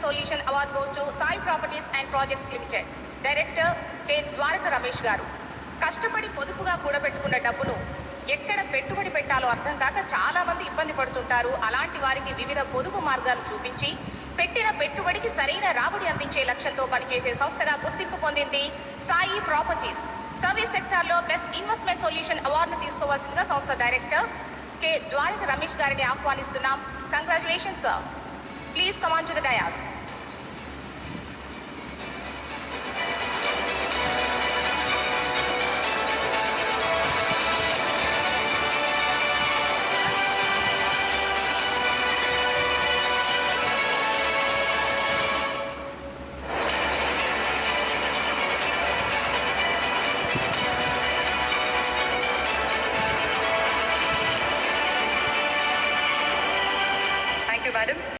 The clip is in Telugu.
Solution Award goes to Sai Properties and Projects Limited. Director K. Dwaraka Ramesh garu. కష్టపడి పొదుపుగా కూడబెట్టుకున్న డబ్బును ఎక్కడ పెట్టుబడి పెట్టాలో అర్థం కాక చాలా మంది ఇబ్బంది పడుతుంటారు. అలాంటి వారికి వివిధ పొదుపు మార్గాలు చూపించి పెట్టిన పెట్టుబడికి సరైన రాబడి అందించే లక్ష్యంతో పనిచేసే సంస్థగా గుర్తింపు పొందింది సాయి ప్రాపర్టీస్. సర్వీస్ సెక్టార్లో బెస్ట్ ఇన్వెస్ట్మెంట్ సొల్యూషన్ అవార్డును తీసుకోవాల్సిందిగా సంస్థ డైరెక్టర్ కె ద్వారక రమేష్ గారిని ఆహ్వానిస్తున్నాం. Congratulations sir. Please come on to the dais. Thank you, madam.